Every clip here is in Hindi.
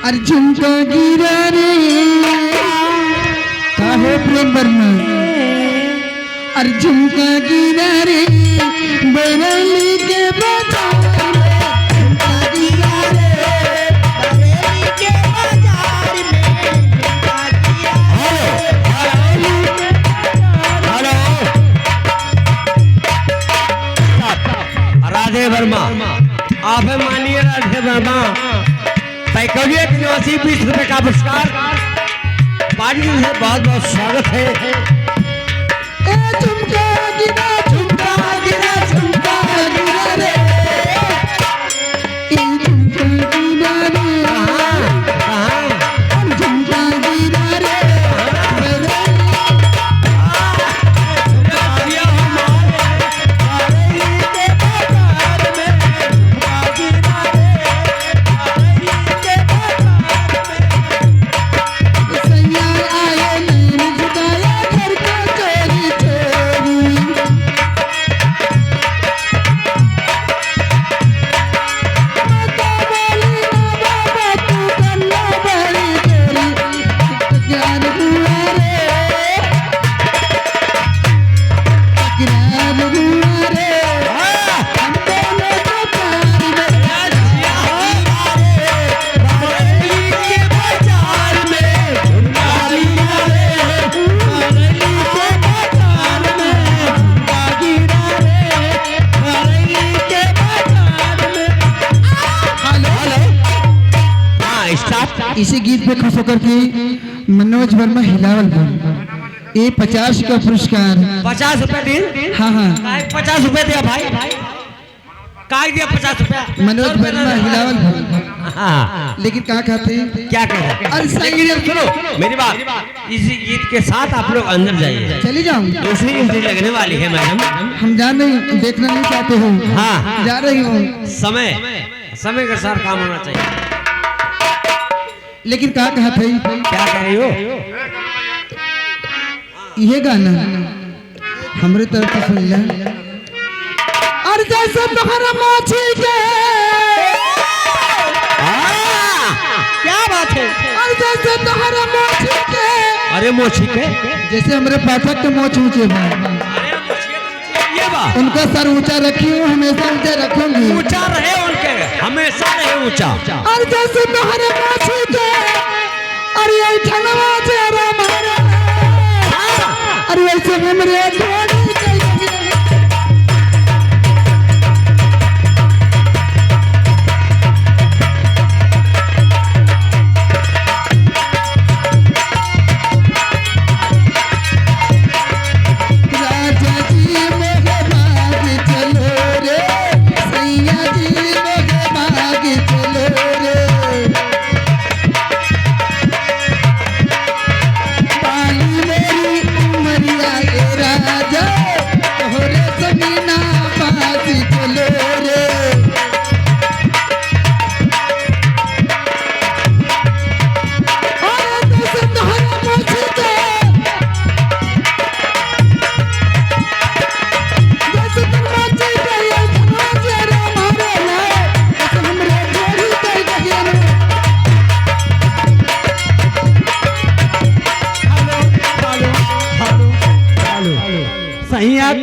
अर्जुन का गिरा रे काहे प्रेम वर्मा अर्जुन का गिरा रे बरेली के बाजार राधे वर्मा आप मानिए राधे वर्मा पैकड़िया के निवासी 20 रुपए का पुरस्कार पार्टी से बहुत बहुत स्वागत है। झुमका गिरा झुमका गिरा रे झुमका गिरा रे झुमका गिरा रे इसी गीत पे खुश होकर के मनोज वर्मा हिलावल ये 50 का पुरस्कार 50 रुपए दिन। हाँ हाँ 50 रुपए दिया भाई काय दिया 50 रुपया मनोज वर्मा हिलावल हाँ। लेकिन कहा कहते क्या कह लेकिन सुनो मेरी बात इसी गीत के साथ आप लोग अंदर जाइए चली जाऊँ दूसरी एंट्री लगने वाली है मैडम हम जान नहीं देखना नहीं चाहते हो हाँ जा रही हूँ समय के साथ काम होना चाहिए। लेकिन कहा कहते क्या कह रही हो ये गाना हमारे तरफ से सुन ले और जैसे तुम्हारा माछी के क्या बात है और जैसे तुम्हारा माछी के अरे मोची के जैसे हमारे पाठक के मोछ ऊंचे ये बात उनका सर ऊंचा रखी हूँ हमेशा ऊंचा रखूंगी ऊंचा रहे उनके हमेशा रहे ऊंचा और जैसे तुम्हारे माछी के अरे ये ठनवा तेरा मारा अरे वैसे हमरे थोड़ी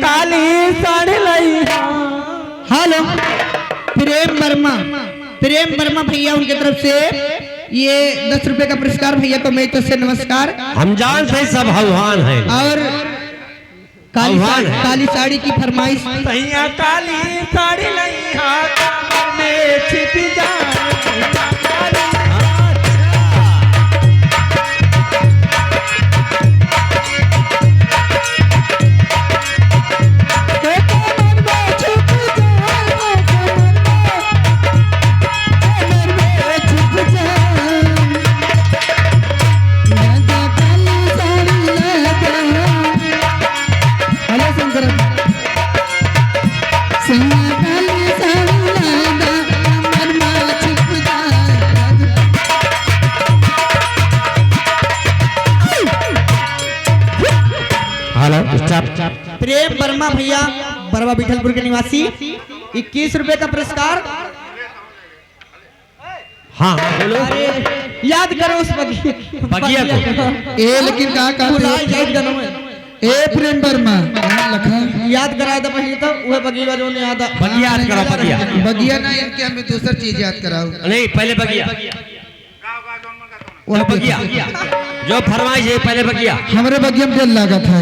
काली साड़ी लाई। हेलो प्रेम वर्मा भैया उनकी तरफ से ये 10 रुपए का पुरस्कार भैया को मैं तो से नमस्कार। हम जानते हैं सब भगवान है और काली साड़ी की फरमाइश भैया काली साड़ी लाई हाथ में छिप जाए प्रेम वर्मा भैया बरवा बिठलपुर के निवासी 21 रुपए का पुरस्कार। हाँ बोलो। याद करो उस बगिया बगिया को। ए लेकिन का बुलाए जाए गनो में ए प्रेम वर्मा लखा याद करा दे पहले तो वह बगिया जो ने याद बगिया याद करो बगिया। बगिया ना इनके हमें दूसरी चीज याद कराओ। नहीं पहले बगिया। वो जो बगिया जो फरमाइश है पहले बगिया। हमरे बगिया में दिल लागत है।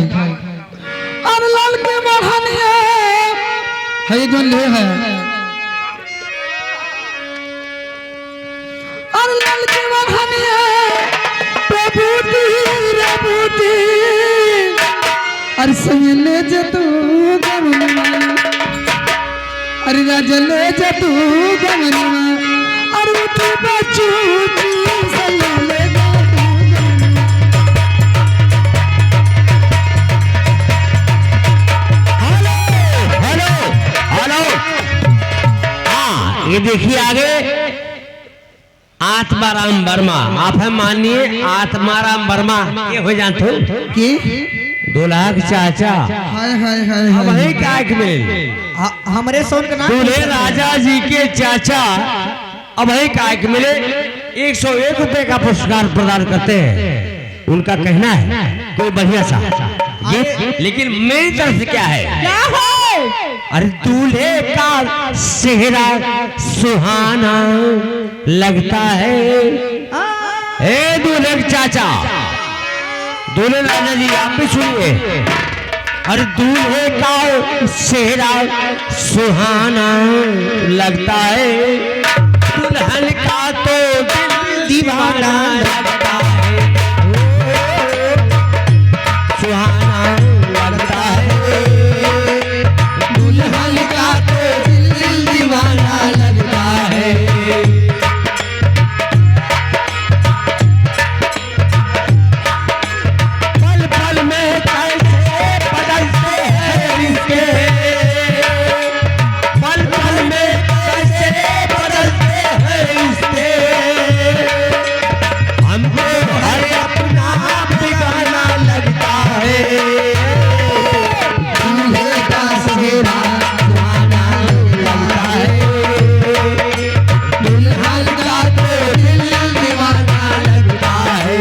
और लाल के बढ़निया है जो ले है। और लाल के बढ़निया प्रभुति रबुति अरे संग ले जा तू गमनवा अरे राजा ले जा तू गमनवा अरे तू बचू संग ले जा तू हेलो हेलो हेलो। हाँ ये देखिए आगे आत्माराम वर्मा। आप है मानिए आत्माराम वर्मा ये हो जानते हो की 2 लाख चाचा। हाय हाय हाय अब हाय है क्या एक मिले हमरे सोन का नाम दूल्हे राजा जी के चाचा। अब है क्या एक मिले 101 रुपए का पुरस्कार प्रदान करते हैं। उनका कहना है कोई बढ़िया सा ये, लेकिन मेरी तरफ से क्या है क्या है अरे दूल्हे का चेहरा सुहाना लगता है। ए दूल्हे के चाचा दूल्हे राजा जी आप भी सुनिए। अरे दूल्हे का चेहरा सुहाना लगता है दुल्हन का तो दिल दीवाना लगता है। सुहाना लगता है दुल्हन का तो दिल दीवाना लगता है। पल पल में कैसे बदलते हैं रिश्ते। पल पल में कैसे बदलते हैं रिश्ते। हमको हर अपना बिगाना लगता है। दूल्हे का चेहरा सुहाना लगता है दुल्हन का तो दिल दीवाना लगता है।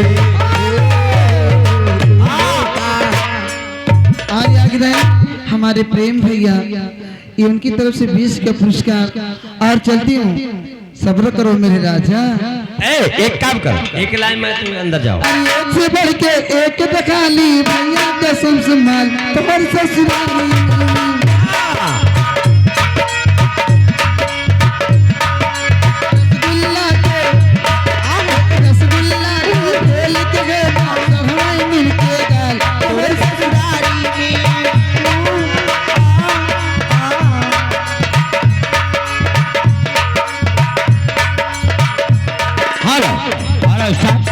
आज आगे रहे हमारे प्रेम भैया ये उनकी तरफ से 20 का पुरस्कार। और चलती हूँ सब्र करो मेरे राजा। एक काम कर एक लाइन में तुम अंदर जाओ। अरे एक से बढ़ के एक दिखा ली भैया कसम से माल तुम्हारे ससुराल रसगुल्ला के खेल के गए सब हमारे मिल के गाल तुम्हारे ससुराली में। हेलो स्टार्ट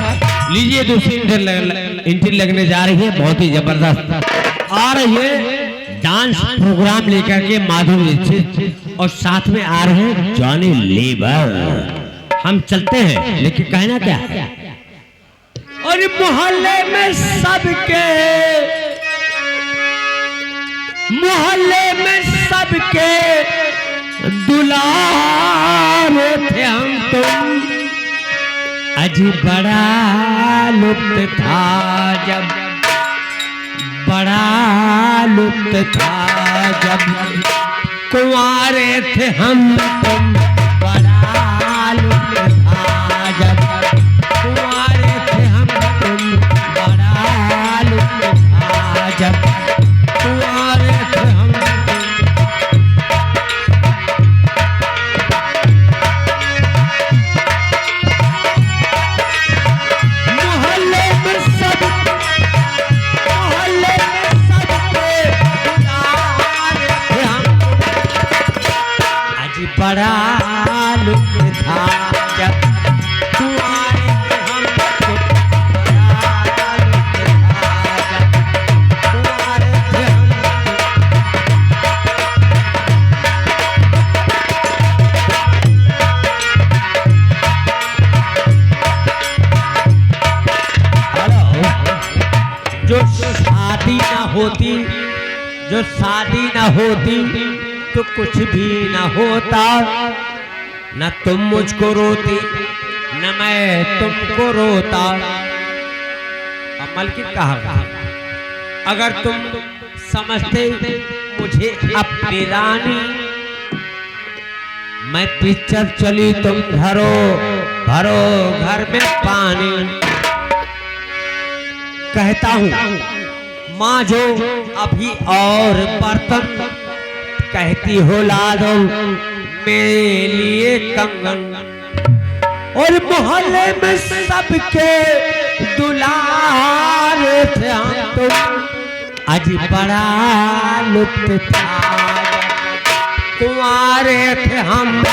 लीजिए। दूसरी इंट्री लगने जा रही है बहुत ही जबरदस्त। आ रही है डांस प्रोग्राम लेकर के माधुरी दीक्षित और साथ में आ रहे हैं जॉनी लीवर। हम चलते हैं लेकिन कहना क्या और मोहल्ले में सबके दुलारे थे हम तुम। अजी बड़ा लुप्त था जब कुंवारे थे हम तुम। बड़ा लुप्त था जब कुंवारे थे हम तुम। बड़ा लुप्त था जब कुंवारे थे हम तुम। बड़ा लुत्फ था जब कुंवारे थे हम तुम। बड़ा लुत्फ था जब कुंवारे थे हम तुम। जो शादी ना होती तो कुछ भी न होता। न तुम मुझको रोती न मैं तुमको रोता। अब मलकिन कहा अगर तुम समझते मुझे अपनी रानी, मैं पिक्चर चली तुम घरो भरो घर में पानी। कहता हूँ माँ जो अभी और बर्तन, कहती हो ला दो मेरे लिए कंगन। और मोहल्ले में सबके दुलारे थे हम तो, आज बड़ा लुत्फ था कुंवारे थे हम।